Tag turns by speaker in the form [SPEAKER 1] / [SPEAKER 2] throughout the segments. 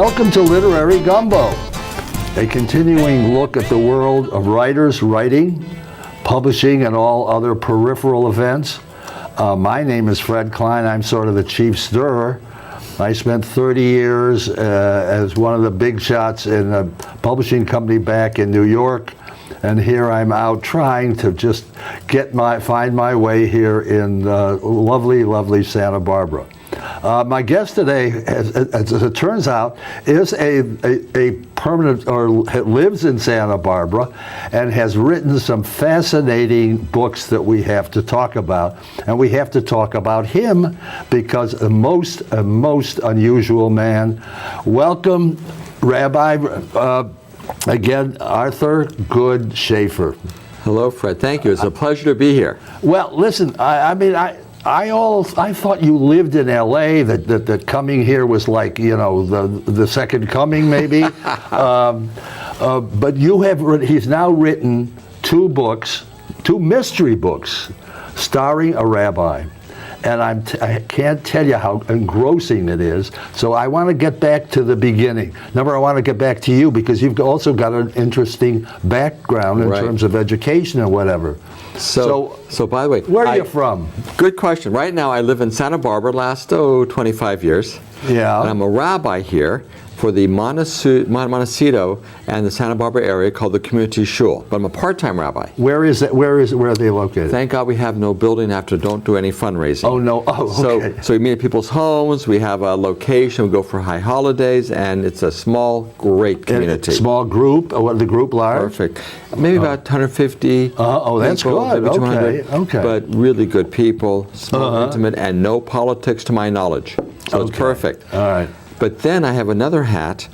[SPEAKER 1] Welcome to Literary Gumbo, a continuing look at the world of writers, writing, publishing, and all other peripheral events. My name is Fred Klein. I'm sort of the chief stirrer. I spent 30 years as one of the big shots in a publishing company back in New York, and here I'm out trying to just find my way here in lovely, lovely Santa Barbara. My guest today, as it turns out, is a permanent, or lives in Santa Barbara, and has written some fascinating books that we have to talk about. And we have to talk about him because a most unusual man. Welcome, Rabbi, again, Arthur Gross Schaefer.
[SPEAKER 2] Hello, Fred. Thank you. It's a pleasure to be here.
[SPEAKER 1] Well, listen, I thought you lived in L.A., that coming here was like, you know, the second coming, maybe. But he's now written two mystery books, starring a rabbi. And I can't tell you how engrossing it is. So I want to get back to the beginning. Number, I want to get back to you because you've also got an interesting background in terms of education and whatever.
[SPEAKER 2] So by the way,
[SPEAKER 1] where are you from?
[SPEAKER 2] Good question. Right now I live in Santa Barbara, last 25 years. Yeah. And I'm a rabbi here for the Montecito and the Santa Barbara area called the Community Shul. But I'm a part-time rabbi.
[SPEAKER 1] Where is it? Where are they located?
[SPEAKER 2] Thank God we have no building after don't do any fundraising.
[SPEAKER 1] Oh, no. Oh, okay.
[SPEAKER 2] So we meet at people's homes. We have a location. We go for high holidays, and it's a small, great community.
[SPEAKER 1] A small group? The group large?
[SPEAKER 2] Perfect. Maybe about 150
[SPEAKER 1] Oh, that's
[SPEAKER 2] people,
[SPEAKER 1] good.
[SPEAKER 2] maybe 200.
[SPEAKER 1] Okay.
[SPEAKER 2] But really good people, small, intimate, and no politics to my knowledge. So it's perfect.
[SPEAKER 1] All right.
[SPEAKER 2] But then I have another hat,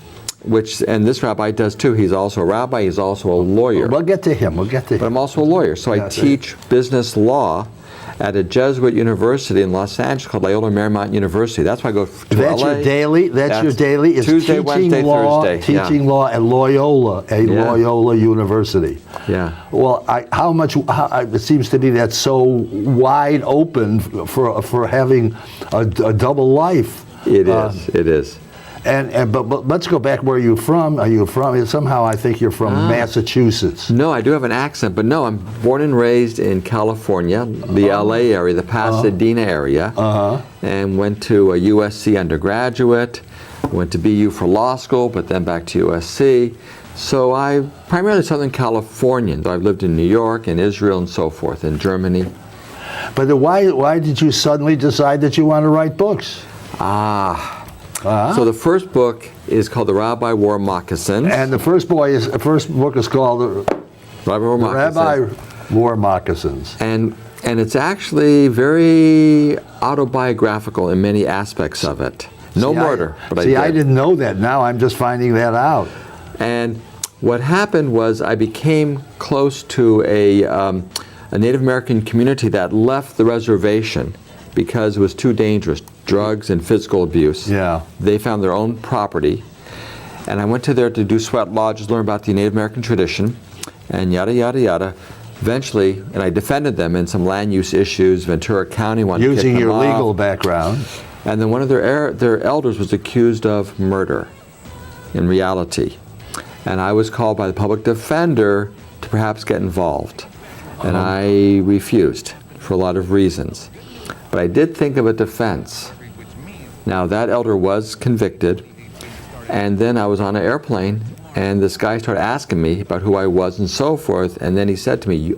[SPEAKER 2] and this rabbi does too. He's also a rabbi. He's also a lawyer.
[SPEAKER 1] We'll get to him.
[SPEAKER 2] But I'm also a lawyer. So I teach business law at a Jesuit university in Los Angeles called Loyola Marymount University. That's why I go to LA.
[SPEAKER 1] Your daily? That's your daily? Is
[SPEAKER 2] Tuesday, Wednesday, Thursday.
[SPEAKER 1] Teaching law at Loyola, Loyola University.
[SPEAKER 2] Yeah.
[SPEAKER 1] Well, it seems to me that's so wide open for having a double life.
[SPEAKER 2] It is.
[SPEAKER 1] But let's go back. Where are you from? Are you from? Somehow I think you're from Massachusetts.
[SPEAKER 2] No, I do have an accent, but no, I'm born and raised in California, the LA area, the Pasadena area, and went to a USC undergraduate, went to BU for law school, but then back to USC. So I'm primarily Southern Californian, though I've lived in New York and Israel and so forth, and Germany.
[SPEAKER 1] But why did you suddenly decide that you want to write books?
[SPEAKER 2] So the first book is called The Rabbi Wore Moccasins.
[SPEAKER 1] And the first book is called Rabbi Wore Moccasins.
[SPEAKER 2] And it's actually very autobiographical in many aspects of it. No murder, but
[SPEAKER 1] I didn't know that. Now I'm just finding that out.
[SPEAKER 2] And what happened was I became close to a Native American community that left the reservation because it was too dangerous. Drugs and physical abuse. Yeah. They found their own property. And I went there to do sweat lodges, learn about the Native American tradition, and yada, yada, yada. Eventually, and I defended them in some land use issues, Ventura County wanted to kick them off.
[SPEAKER 1] Using your legal background.
[SPEAKER 2] And then one of their elders was accused of murder, in reality. And I was called by the public defender to perhaps get involved. And I refused for a lot of reasons. But I did think of a defense. Now, that elder was convicted, and then I was on an airplane, and this guy started asking me about who I was and so forth, and then he said to me,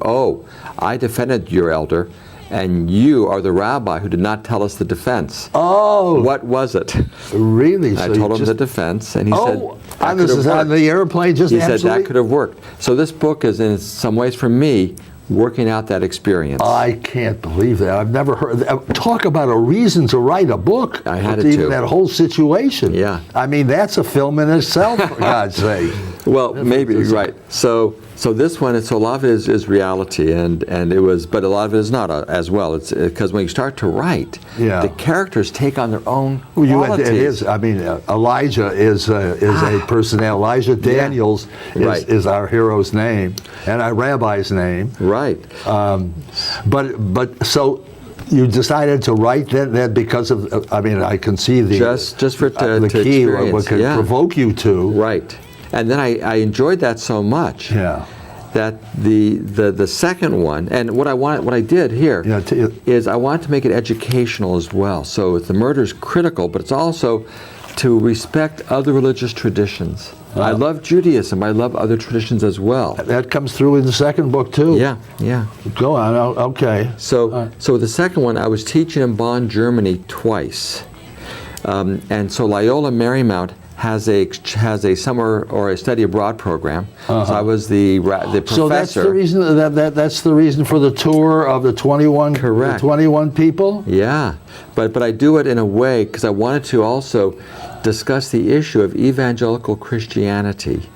[SPEAKER 2] I defended your elder, and you are the rabbi who did not tell us the defense. Oh! What was it?
[SPEAKER 1] Really?
[SPEAKER 2] I told him the defense, and he said,
[SPEAKER 1] this is on the airplane,
[SPEAKER 2] he said that could have worked. So this book is, in some ways, for me, working out that experience.
[SPEAKER 1] I can't believe that. I've never heard that. Talk about a reason to write a book.
[SPEAKER 2] I had
[SPEAKER 1] even that whole situation.
[SPEAKER 2] Yeah.
[SPEAKER 1] I mean, that's a film in itself, for God's sake.
[SPEAKER 2] Well, maybe, right. So this one, a lot of it is reality, and it was, but a lot of it is not as well. It's because when you start to write, the characters take on their own qualities.
[SPEAKER 1] It is. I mean, Elijah is a personality. Elijah Daniels is our hero's name and our rabbi's name.
[SPEAKER 2] Right.
[SPEAKER 1] But so you decided to write that because of, I mean, I can see the
[SPEAKER 2] just for
[SPEAKER 1] the
[SPEAKER 2] to
[SPEAKER 1] key,
[SPEAKER 2] experience,
[SPEAKER 1] what could
[SPEAKER 2] yeah.
[SPEAKER 1] provoke you to.
[SPEAKER 2] Right. And then I enjoyed that so much
[SPEAKER 1] Yeah.
[SPEAKER 2] that the second one, and what I did here
[SPEAKER 1] Yeah,
[SPEAKER 2] is I wanted to make it educational as well. So the murder is critical, but it's also to respect other religious traditions. I love Judaism. I love other traditions as well.
[SPEAKER 1] That comes through in the second book too.
[SPEAKER 2] Yeah, yeah.
[SPEAKER 1] Go on. Okay.
[SPEAKER 2] So the second one, I was teaching in Bonn, Germany twice, and so Loyola Marymount has a summer or a study abroad program. So I was the professor.
[SPEAKER 1] So that's the reason that's the reason for the tour of the 21.
[SPEAKER 2] Correct.
[SPEAKER 1] The 21 people.
[SPEAKER 2] Yeah, but I do it in a way because I wanted to also discuss the issue of evangelical Christianity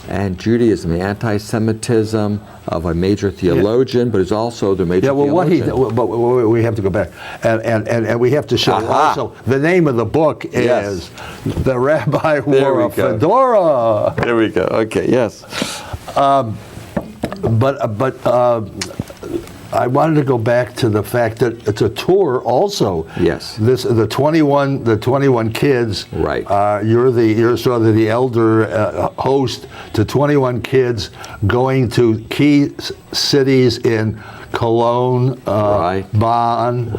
[SPEAKER 2] and Judaism, the anti-Semitism of a major theologian, but is also the major theologian.
[SPEAKER 1] But we have to go back, and we have to show also the name of the book is The Rabbi Wore a Fedora.
[SPEAKER 2] There we go. Okay. Yes.
[SPEAKER 1] But I wanted to go back to the fact that it's a tour also.
[SPEAKER 2] Yes.
[SPEAKER 1] The 21 kids.
[SPEAKER 2] Right.
[SPEAKER 1] You're sort of the elder host to 21 kids going to key cities in Cologne, Bonn,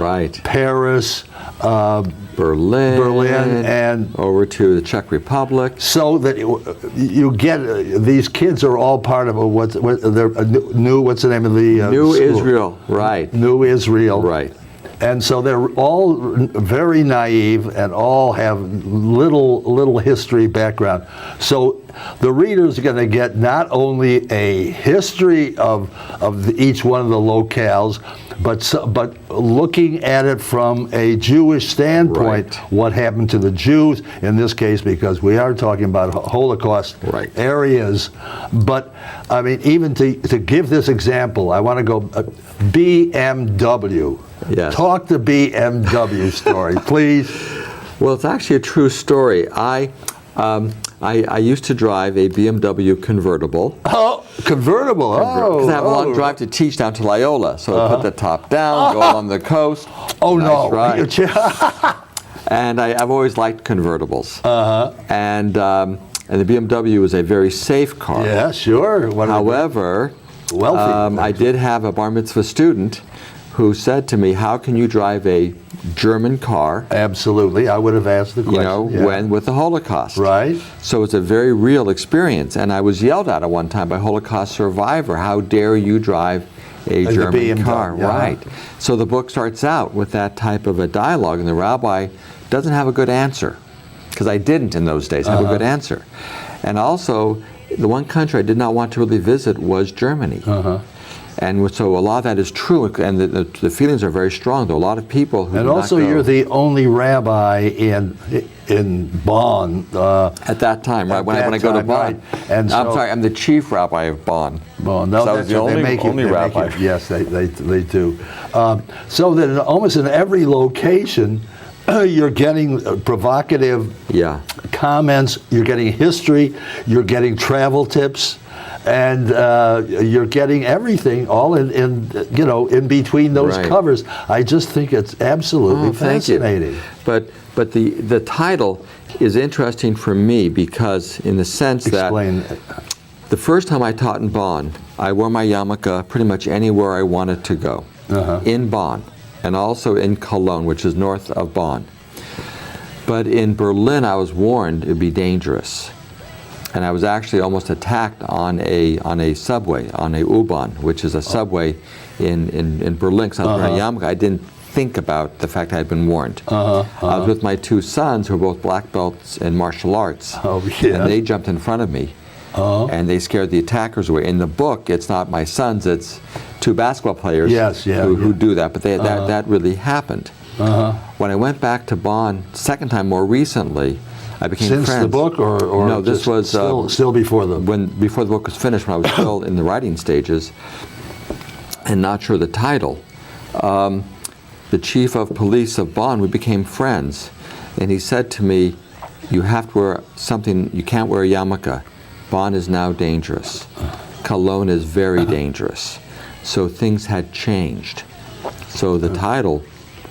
[SPEAKER 1] Paris,
[SPEAKER 2] Berlin,
[SPEAKER 1] and
[SPEAKER 2] over to the Czech Republic.
[SPEAKER 1] So that you get these kids are all part of what's the name of the
[SPEAKER 2] New
[SPEAKER 1] school?
[SPEAKER 2] Israel, right?
[SPEAKER 1] New Israel,
[SPEAKER 2] right?
[SPEAKER 1] And so they're all very naive and all have little history background. So the reader's going to get not only a history of each one of the locales, but looking at it from a Jewish standpoint, what happened to the Jews in this case, because we are talking about Holocaust areas. But I mean, even to give this example, I want to go BMW.
[SPEAKER 2] Yes.
[SPEAKER 1] Talk the BMW story, please.
[SPEAKER 2] Well, it's actually a true story. I used to drive a BMW convertible.
[SPEAKER 1] Oh, convertible. Oh,
[SPEAKER 2] because I have a long drive to teach down to Loyola, so I put the top down, go along the coast.
[SPEAKER 1] Oh
[SPEAKER 2] nice
[SPEAKER 1] no!
[SPEAKER 2] Ride. And I've always liked convertibles. And the BMW is a very safe car.
[SPEAKER 1] Yeah, sure.
[SPEAKER 2] However,
[SPEAKER 1] wealthy.
[SPEAKER 2] I did have a bar mitzvah student who said to me, "How can you drive a German car?"
[SPEAKER 1] Absolutely, I would have asked the question.
[SPEAKER 2] You know, when with the Holocaust.
[SPEAKER 1] Right.
[SPEAKER 2] So it's a very real experience, and I was yelled at one time by a Holocaust survivor. How dare you drive a German car? Right. So the book starts out with that type of a dialogue, and the rabbi doesn't have a good answer, because I didn't in those days have a good answer. And also, the one country I did not want to really visit was Germany. And so a lot of that is true, and the feelings are very strong. There are a lot of people who
[SPEAKER 1] and
[SPEAKER 2] do
[SPEAKER 1] also
[SPEAKER 2] not go.
[SPEAKER 1] You're the only rabbi in Bonn
[SPEAKER 2] at that time, right? When I go to Bonn,
[SPEAKER 1] and so,
[SPEAKER 2] I'm sorry, I'm the chief rabbi of Bonn.
[SPEAKER 1] Bonn, no,
[SPEAKER 2] so I was the only rabbi.
[SPEAKER 1] Yes, they do. So that almost in every location, you're getting provocative comments. You're getting history. You're getting travel tips. And you're getting everything all in between those covers. I just think it's absolutely fascinating.
[SPEAKER 2] But the title is interesting for me because in the sense that the first time I taught in Bonn, I wore my yarmulke pretty much anywhere I wanted to go in Bonn, and also in Cologne, which is north of Bonn. But in Berlin, I was warned it'd be dangerous. And I was actually almost attacked on a subway, on a U-Bahn, which is a subway in Berlin. So I was wearing a yarmulke. I didn't think about the fact I had been warned. I was with my two sons, who are both black belts in martial arts, and they jumped in front of me, and they scared the attackers away. In the book, it's not my sons; it's two basketball players who do that. But that really happened. When I went back to Bonn, second time more recently, I became friends.
[SPEAKER 1] Since the book, or
[SPEAKER 2] no? This was
[SPEAKER 1] still before the
[SPEAKER 2] before the book was finished. When I was still in the writing stages, and not sure the title. The chief of police of Bonn, we became friends, and he said to me, "You have to wear something. You can't wear a yarmulke. Bonn is now dangerous. Cologne is very dangerous." So things had changed. So the title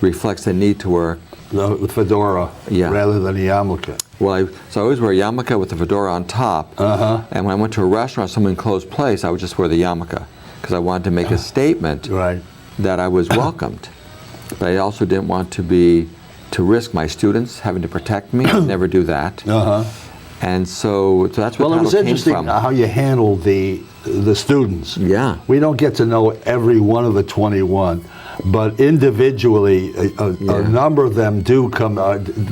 [SPEAKER 2] reflects the need to wear.
[SPEAKER 1] The fedora rather than a yarmulke.
[SPEAKER 2] Well, so I always wear a yarmulke with the fedora on top. And when I went to a restaurant, some enclosed place, I would just wear the yarmulke because I wanted to make a statement that I was welcomed. But I also didn't want to risk my students having to protect me. I'd never do that. And so that's what the title came from. Well, it was interesting
[SPEAKER 1] how you handled the students.
[SPEAKER 2] Yeah.
[SPEAKER 1] We don't get to know every one of the 21. But individually, a number of them do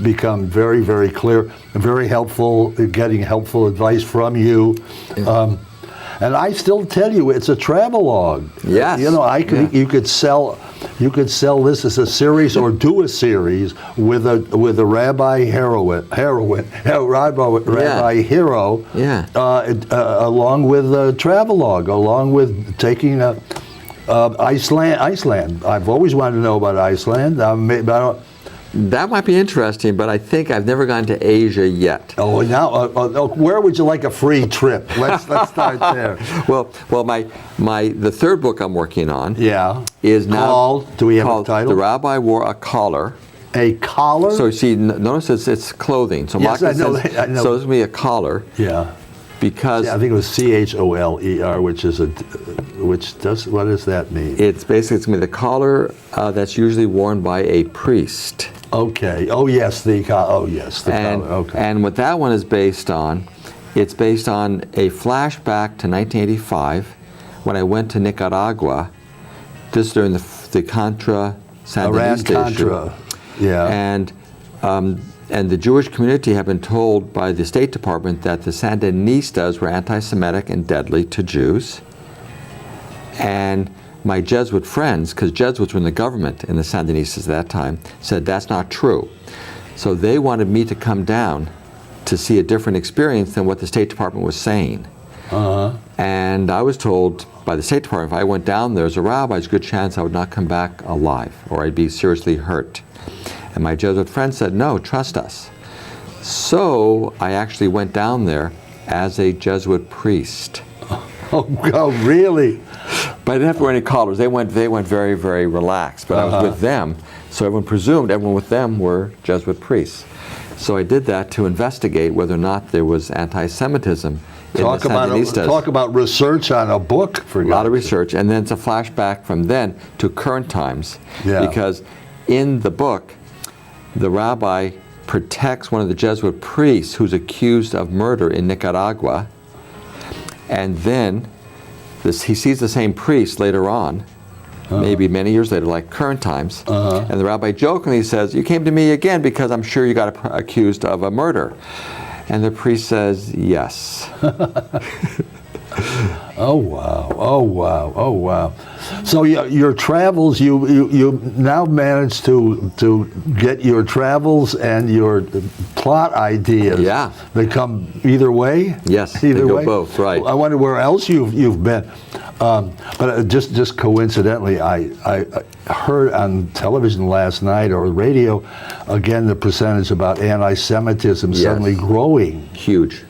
[SPEAKER 1] become very, very clear, very helpful, getting helpful advice from you. And I still tell you, it's a travelogue.
[SPEAKER 2] Yes.
[SPEAKER 1] You know, you could sell this as a series or do a series with a rabbi hero, along with a travelogue, along with taking a. Iceland. I've always wanted to know about Iceland.
[SPEAKER 2] That might be interesting, but I think I've never gone to Asia yet.
[SPEAKER 1] Oh, now where would you like a free trip? Let's start there.
[SPEAKER 2] Well, the third book I'm working on is now
[SPEAKER 1] called. Do we have a title?
[SPEAKER 2] The Rabbi Wore a Collar.
[SPEAKER 1] A collar.
[SPEAKER 2] So see, notice it's clothing. So
[SPEAKER 1] yes, I know.
[SPEAKER 2] So this is gonna be a collar.
[SPEAKER 1] Yeah.
[SPEAKER 2] Because
[SPEAKER 1] I think it was CHOLER, what does that mean?
[SPEAKER 2] It's gonna be the collar that's usually worn by a priest.
[SPEAKER 1] Okay. Oh yes, the collar. Okay.
[SPEAKER 2] And what that one is based on, it's based on a flashback to 1985 when I went to Nicaragua, just during the Contra Sandinista issue.
[SPEAKER 1] Yeah.
[SPEAKER 2] And the Jewish community have been told by the State Department that the Sandinistas were anti-Semitic and deadly to Jews. And my Jesuit friends, because Jesuits were in the government in the Sandinistas at that time, said that's not true. So they wanted me to come down to see a different experience than what the State Department was saying. And I was told by the State Department if I went down there as a rabbi, there's a good chance I would not come back alive or I'd be seriously hurt. And my Jesuit friend said, no, trust us. So I actually went down there as a Jesuit priest.
[SPEAKER 1] Oh, really?
[SPEAKER 2] But I didn't have to wear any collars. They went very, very relaxed. But I was with them, so everyone presumed everyone with them were Jesuit priests. So I did that to investigate whether or not there was anti-Semitism in the Sandinistas.
[SPEAKER 1] Talk about research on a book. For
[SPEAKER 2] a lot of research. And then it's a flashback from then to current times.
[SPEAKER 1] Yeah.
[SPEAKER 2] Because in the book, the rabbi protects one of the Jesuit priests who's accused of murder in Nicaragua, and then he sees the same priest later on, maybe many years later, like current times, and the rabbi jokingly says, you came to me again because I'm sure you got accused of a murder. And the priest says, yes.
[SPEAKER 1] Oh wow! Oh wow! Oh wow! So your travels, you now managed to get your travels and your plot ideas.
[SPEAKER 2] Yeah.
[SPEAKER 1] They come either way.
[SPEAKER 2] Yes.
[SPEAKER 1] Either
[SPEAKER 2] they go
[SPEAKER 1] way.
[SPEAKER 2] both. Right.
[SPEAKER 1] I wonder where else you've been. But just coincidentally, I heard on television last night or radio again the percentage about anti-Semitism suddenly growing.
[SPEAKER 2] Huge.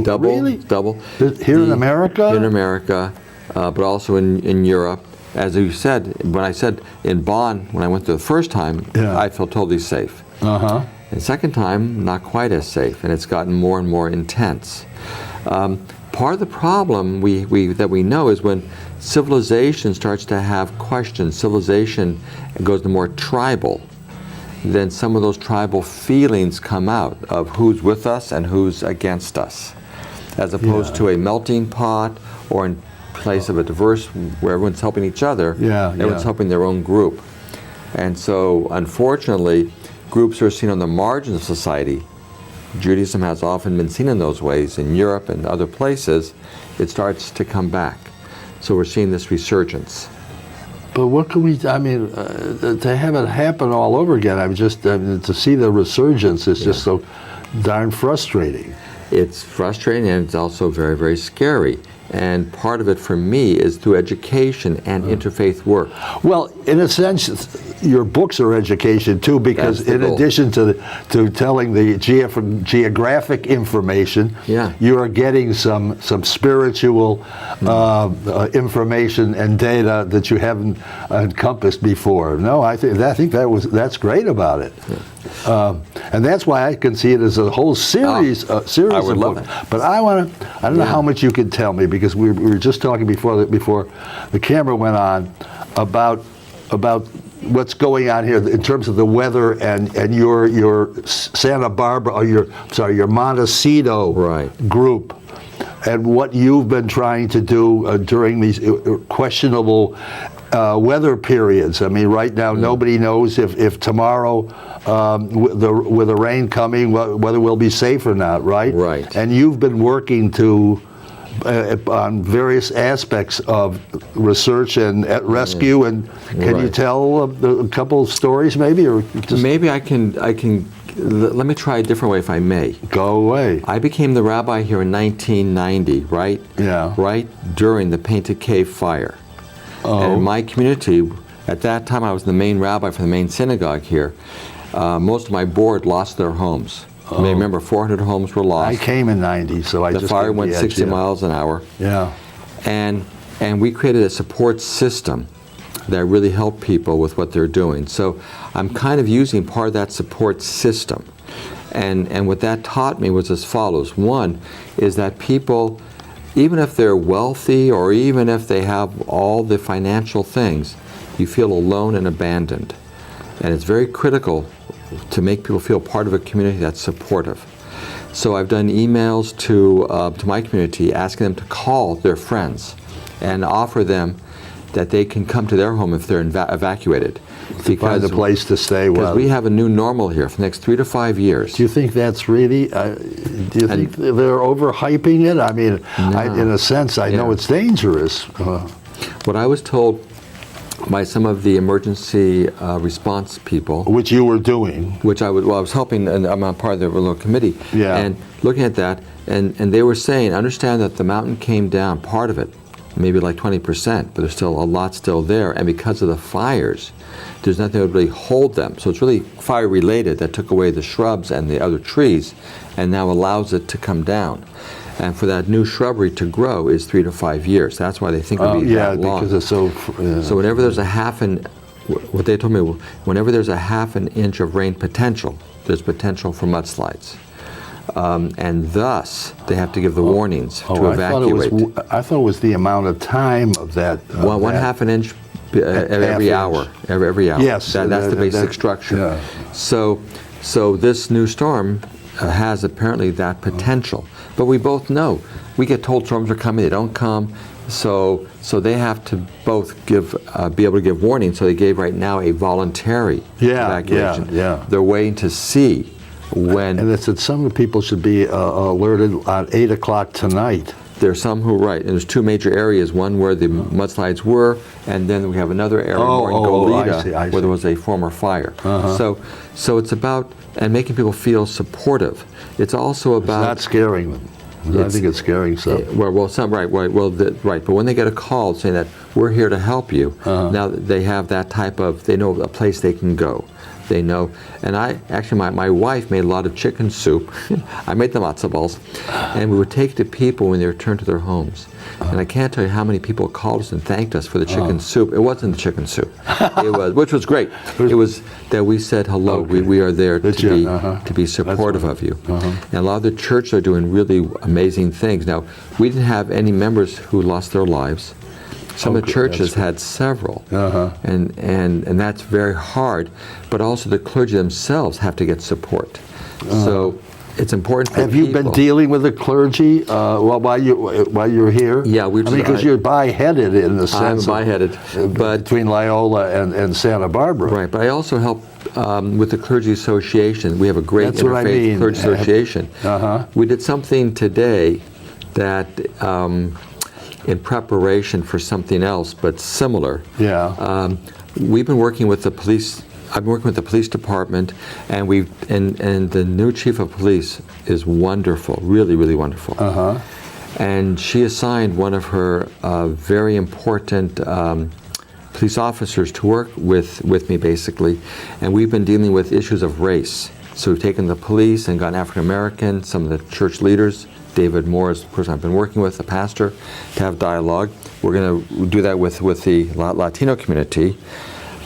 [SPEAKER 2] Double.
[SPEAKER 1] Really?
[SPEAKER 2] Double.
[SPEAKER 1] Here in America?
[SPEAKER 2] Here in America, but also in Europe. As you said, when I said in Bonn, when I went there the first time, I felt totally safe. And the second time, not quite as safe, and it's gotten more and more intense. Part of the problem that we know is when civilization starts to have questions, civilization goes to more tribal, then some of those tribal feelings come out of who's with us and who's against us, as opposed to a melting pot or in place of a diverse where everyone's helping each other, everyone's helping their own group. And so, unfortunately, groups are seen on the margins of society. Judaism has often been seen in those ways. In Europe and other places, it starts to come back. So we're seeing this resurgence.
[SPEAKER 1] But what can we, I mean, to have it happen all over again, to see the resurgence is just so darn frustrating.
[SPEAKER 2] It's frustrating and it's also very, very scary. And part of it for me is through education and interfaith work.
[SPEAKER 1] Well, in a sense, your books are education too, because
[SPEAKER 2] That's the
[SPEAKER 1] in
[SPEAKER 2] goal.
[SPEAKER 1] addition to telling the geographic information, you are getting some spiritual information and data that you haven't encompassed before. No, I think that's great about it. And that's why I can see it as a whole series of books. But I don't know how much you can tell me, because we were just talking before the camera went on about what's going on here in terms of the weather and your Santa Barbara, or your Montecito group, and what you've been trying to do during these questionable weather periods. I mean, right now nobody knows if tomorrow, with the rain coming, whether we'll be safe or not, right?
[SPEAKER 2] Right.
[SPEAKER 1] And you've been working on various aspects of research and rescue. And can you tell a couple of stories, maybe, or just
[SPEAKER 2] maybe I can. Let me try a different way, if I may.
[SPEAKER 1] Go away.
[SPEAKER 2] I became the rabbi here in 1990, right?
[SPEAKER 1] Yeah.
[SPEAKER 2] Right during the Painted Cave fire. And in my community, at that time I was the main rabbi for the main synagogue here. Most of my board lost their homes. You may remember 400 homes were lost.
[SPEAKER 1] I came in 90, so
[SPEAKER 2] the fire went 60 miles an hour.
[SPEAKER 1] Yeah.
[SPEAKER 2] And we created a support system that really helped people with what they're doing. So I'm kind of using part of that support system. And what that taught me was as follows. One is that people, even if they're wealthy or even if they have all the financial things, you feel alone and abandoned. And it's very critical to make people feel part of a community that's supportive. So I've done emails to my community asking them to call their friends and offer them that they can come to their home if they're evacuated.
[SPEAKER 1] To find a place to stay.
[SPEAKER 2] Because we have a new normal here for the next 3 to 5 years.
[SPEAKER 1] Do you think that's really, do you think they're overhyping it? I mean, in a sense, I know it's dangerous.
[SPEAKER 2] What I was told by some of the emergency response people,
[SPEAKER 1] which you were doing,
[SPEAKER 2] which I was helping, and I'm a part of the little committee, and looking at that, and they were saying, understand that the mountain came down, part of it, maybe like 20%, but there's still a lot still there, and because of the fires, there's nothing that would really hold them. So it's really fire related that took away the shrubs and the other trees, and now allows it to come down. And for that new shrubbery to grow is 3 to 5 years. That's why they think it would be that long.
[SPEAKER 1] Because it's so.
[SPEAKER 2] So whenever there's what they told me, whenever there's a half an inch of rain potential, there's potential for mudslides. And thus, they have to give the warnings to evacuate.
[SPEAKER 1] I thought it was the amount of time of that.
[SPEAKER 2] One half an inch every hour. Every hour.
[SPEAKER 1] Yes.
[SPEAKER 2] That's the basic structure.
[SPEAKER 1] Yeah.
[SPEAKER 2] So this new storm has apparently that potential. But we both know, we get told storms are coming, they don't come. So they have to both be able to give warning. So they gave right now a voluntary evacuation. They're waiting to see when.
[SPEAKER 1] And it's that some of the people should be alerted at 8 o'clock tonight.
[SPEAKER 2] There's some who are right, and there's 2 major areas, one where the mudslides were, and then we have another area more in Goleta where there was a former fire. So it's about, and making people feel supportive. It's also about.
[SPEAKER 1] It's not scaring them. I think it's scaring some.
[SPEAKER 2] But when they get a call saying that we're here to help you, now they have that type of, they know a place they can go. They know, and my wife made a lot of chicken soup. I made the matzo balls, and we would take it to people when they returned to their homes. And I can't tell you how many people called us and thanked us for the chicken soup. It wasn't the chicken soup, which was great. It was that we said hello. We are there to be supportive of you. And a lot of the churches are doing really amazing things. Now, we didn't have any members who lost their lives. Some of the churches had several, and that's very hard. But also the clergy themselves have to get support. So it's important for
[SPEAKER 1] Have you been dealing with the clergy while you're here?
[SPEAKER 2] Yeah,
[SPEAKER 1] because you're bi-headed in the sense.
[SPEAKER 2] I'm bi-headed, but
[SPEAKER 1] between Loyola and Santa Barbara.
[SPEAKER 2] Right, but I also help with the Clergy Association. We have a great interfaith clergy association. We did something today that. In preparation for something else, but similar. We've been working with the police. I've been working with the police department, and and the new chief of police is wonderful, really, really wonderful. And she assigned one of her very important police officers to work with me, basically. And we've been dealing with issues of race. So we've taken the police and gotten African American, some of the church leaders. David Moore is the person I've been working with, a pastor, to have dialogue. We're going to do that with the Latino community.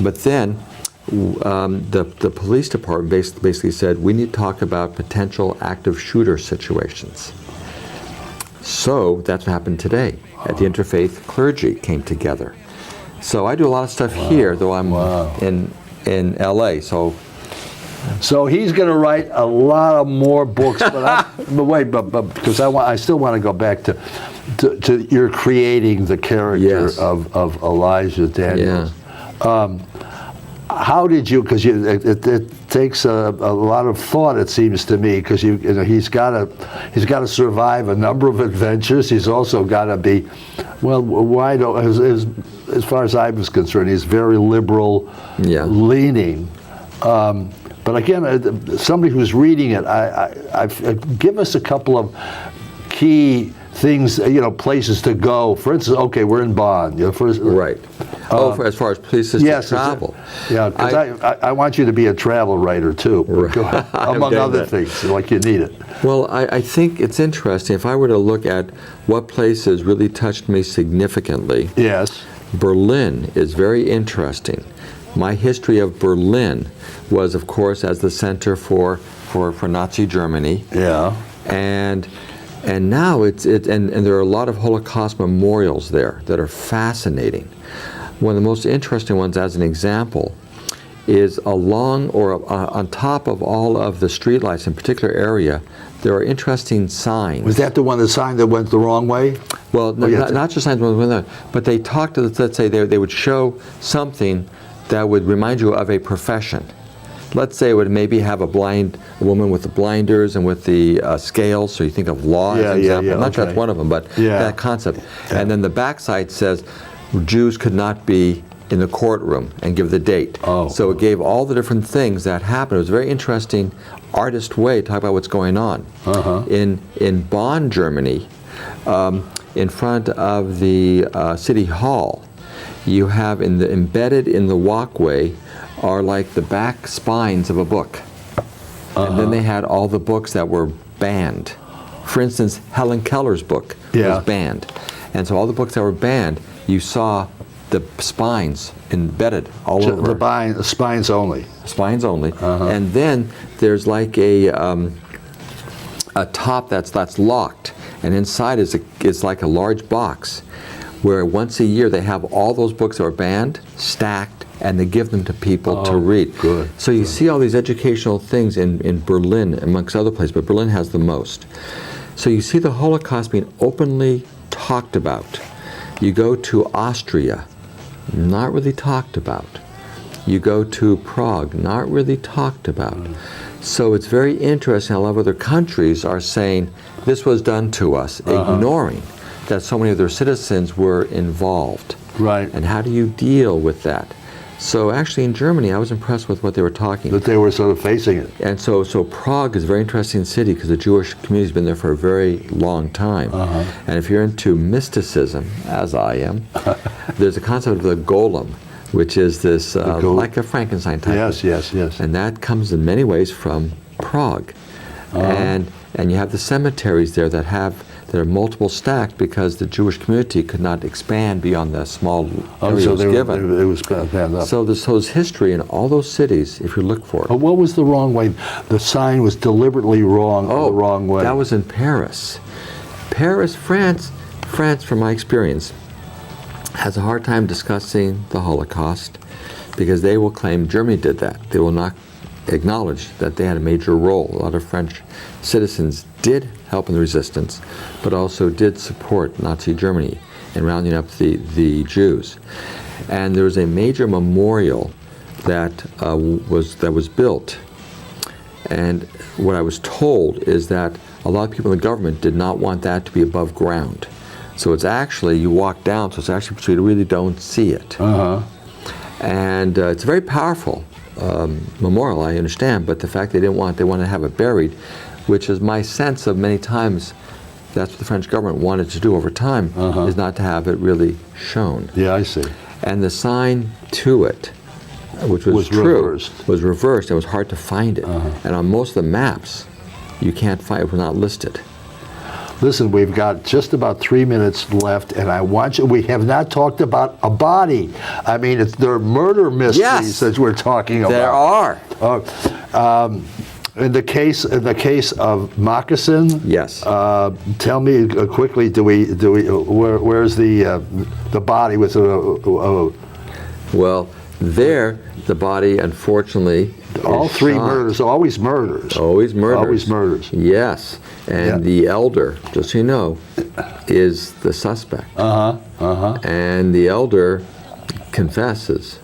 [SPEAKER 2] But then the police department basically said, we need to talk about potential active shooter situations. So that's what happened today. At the Interfaith Clergy came together. So I do a lot of stuff here, though I'm in LA.
[SPEAKER 1] So he's going to write a lot of more books, but because I still want to go back to your creating the character of Elijah Daniels.
[SPEAKER 2] Yeah.
[SPEAKER 1] How did you? Because it takes a lot of thought, it seems to me, because he's got to survive a number of adventures. He's also got to be, well, wide. As far as I was concerned, he's very liberal leaning. But again, somebody who's reading it, give us a couple of key things, places to go. For instance, okay, we're in Bonn.
[SPEAKER 2] Right. As far as places to travel.
[SPEAKER 1] Yeah, because I want you to be a travel writer too, among other things, like you need it.
[SPEAKER 2] Well, I think it's interesting. If I were to look at what places really touched me significantly, Berlin is very interesting. My history of Berlin was, of course, as the center for Nazi Germany.
[SPEAKER 1] Yeah.
[SPEAKER 2] And now and there are a lot of Holocaust memorials there that are fascinating. One of the most interesting ones, as an example, is along or on top of all of the streetlights in a particular area, there are interesting signs.
[SPEAKER 1] Was that the one, the sign that went the wrong way?
[SPEAKER 2] Well, not just signs that went the wrong way, but they talked to, let's say, they would show something that would remind you of a profession. Let's say it would maybe have a woman with the blinders and with the scales, so you think of law as an example. I'm not sure that's one of them, but that concept. Yeah. And then the backside says Jews could not be in the courtroom and give the date. So it gave all the different things that happened. It was a very interesting artist way to talk about what's going on. In Bonn, Germany, in front of the City Hall, you have embedded in the walkway are like the back spines of a book. And then they had all the books that were banned. For instance, Helen Keller's book was banned. And so all the books that were banned, you saw the spines embedded all over.
[SPEAKER 1] The spines only.
[SPEAKER 2] Spines only. And then there's like a top that's locked, and inside is like a large box where once a year they have all those books that are banned, stacked, and they give them to people to read. So you see all these educational things in Berlin, amongst other places, but Berlin has the most. So you see the Holocaust being openly talked about. You go to Austria, not really talked about. You go to Prague, not really talked about. So it's very interesting how a lot of other countries are saying, this was done to us, ignoring that so many of their citizens were involved.
[SPEAKER 1] Right.
[SPEAKER 2] And how do you deal with that? So actually in Germany, I was impressed with what they were talking.
[SPEAKER 1] That they were sort of facing it.
[SPEAKER 2] And so Prague is a very interesting city because the Jewish community's been there for a very long time. And if you're into mysticism, as I am, there's a concept of the golem, which is this like a Frankenstein type.
[SPEAKER 1] Yes.
[SPEAKER 2] And that comes in many ways from Prague. And you have the cemeteries there that are multiple stacked because the Jewish community could not expand beyond the small area was given.
[SPEAKER 1] It was planned up.
[SPEAKER 2] So there's history in all those cities if you look for it.
[SPEAKER 1] But what was the wrong way? The sign was deliberately wrong the wrong way.
[SPEAKER 2] That was in Paris. France, from my experience, has a hard time discussing the Holocaust because they will claim Germany did that. They will not acknowledge that they had a major role. A lot of French citizens did help in the resistance, but also did support Nazi Germany in rounding up the Jews. And there was a major memorial that was built. And what I was told is that a lot of people in the government did not want that to be above ground. So it's actually, you walk down, so it's actually, so you really don't see it. And it's very powerful memorial, I understand, but the fact they wanted to have it buried, which is my sense of many times that's what the French government wanted to do over time, is not to have it really shown.
[SPEAKER 1] Yeah, I see.
[SPEAKER 2] And the sign to it, which was true,
[SPEAKER 1] reversed.
[SPEAKER 2] was reversed. It was hard to find it. And on most of the maps, you can't find it. It was not listed.
[SPEAKER 1] Listen, we've got just about 3 minutes left, and I want you, we have not talked about a body. I mean, there are murder mysteries that we're talking about.
[SPEAKER 2] There are.
[SPEAKER 1] In the case of Moccasin,
[SPEAKER 2] Yes.
[SPEAKER 1] Tell me quickly. Where's the body with
[SPEAKER 2] Well, there, the body, unfortunately,
[SPEAKER 1] all
[SPEAKER 2] is
[SPEAKER 1] three
[SPEAKER 2] shot.
[SPEAKER 1] murders? Always murders.
[SPEAKER 2] Always murders.
[SPEAKER 1] Always murders.
[SPEAKER 2] Yes. And the elder, just so you know, is the suspect. And the elder confesses.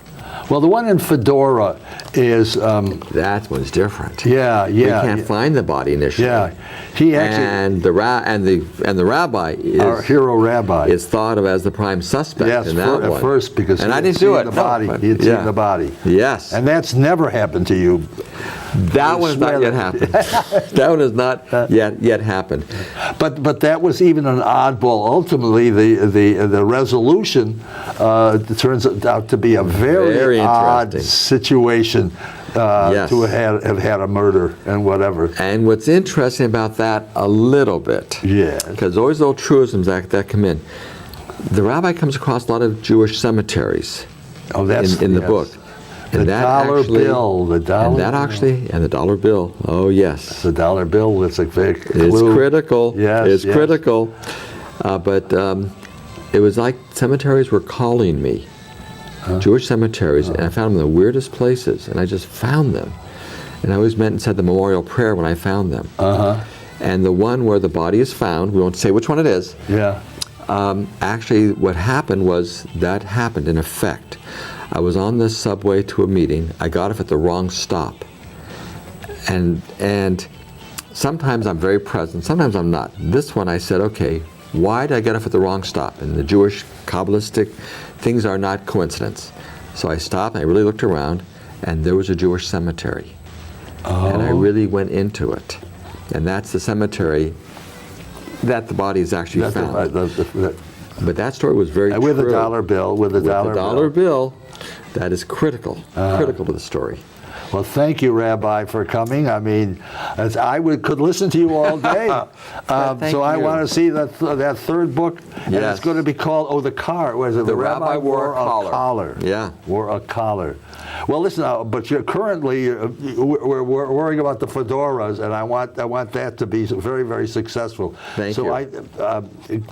[SPEAKER 1] Well, the one in Fedora is.
[SPEAKER 2] That one's different.
[SPEAKER 1] Yeah.
[SPEAKER 2] We can't find the body initially.
[SPEAKER 1] Yeah, he actually.
[SPEAKER 2] And the rabbi is
[SPEAKER 1] Our hero rabbi
[SPEAKER 2] is thought of as the prime suspect in that one.
[SPEAKER 1] At first, because
[SPEAKER 2] and
[SPEAKER 1] he
[SPEAKER 2] I
[SPEAKER 1] had
[SPEAKER 2] didn't
[SPEAKER 1] seen
[SPEAKER 2] do it.
[SPEAKER 1] the body. He had seen the body.
[SPEAKER 2] Yes.
[SPEAKER 1] And that's never happened to you.
[SPEAKER 2] That one has not yet happened. That one has not yet happened.
[SPEAKER 1] But that was even an oddball. Ultimately, the resolution turns out to be a very odd situation to have had a murder and whatever.
[SPEAKER 2] And what's interesting about that a little bit, because always little truisms that come in. The rabbi comes across a lot of Jewish cemeteries in the book.
[SPEAKER 1] And the dollar bill.
[SPEAKER 2] And the dollar bill. Oh yes.
[SPEAKER 1] The dollar bill. It's a big clue.
[SPEAKER 2] It's critical.
[SPEAKER 1] Yes.
[SPEAKER 2] It's critical. But it was like cemeteries were calling me. Jewish cemeteries, and I found them in the weirdest places, and I just found them. And I always meant and said the memorial prayer when I found them. And the one where the body is found, we won't say which one it is.
[SPEAKER 1] Yeah.
[SPEAKER 2] Actually, what happened was that happened in effect. I was on the subway to a meeting. I got off at the wrong stop. And sometimes I'm very present, sometimes I'm not. This one I said, okay, why did I get off at the wrong stop? And the Jewish Kabbalistic things are not coincidence. So I stopped and I really looked around, and there was a Jewish cemetery. And I really went into it. And that's the cemetery that the body is actually found. But that story was very true.
[SPEAKER 1] With a dollar bill. With a dollar
[SPEAKER 2] bill. That is critical to the story.
[SPEAKER 1] Well, thank you, Rabbi, for coming. I mean, could listen to you all day. So I want to see that third book. And it's going to be called, The Car. What is it?
[SPEAKER 2] The Rabbi Wore a Collar. Yeah.
[SPEAKER 1] Wore a collar. Well, listen, but you're currently, we're worrying about the fedoras, and I want that to be very, very successful.
[SPEAKER 2] Thank you.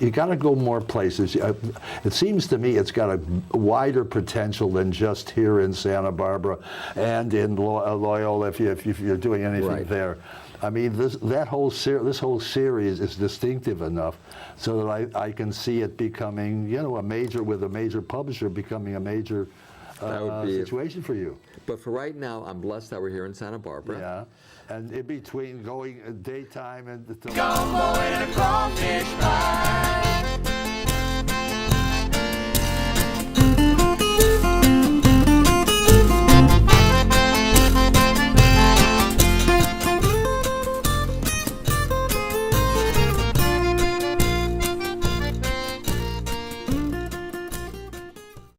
[SPEAKER 1] You got to go more places. It seems to me it's got a wider potential than just here in Santa Barbara and in Loyola, if you're doing anything there. I mean, this whole series is distinctive enough so that I can see it becoming, a major publisher becoming a major situation for you.
[SPEAKER 2] But for right now, I'm blessed that we're here in Santa Barbara.
[SPEAKER 1] Yeah, and in between going daytime and
[SPEAKER 3] Gumbo and a crawfish pie.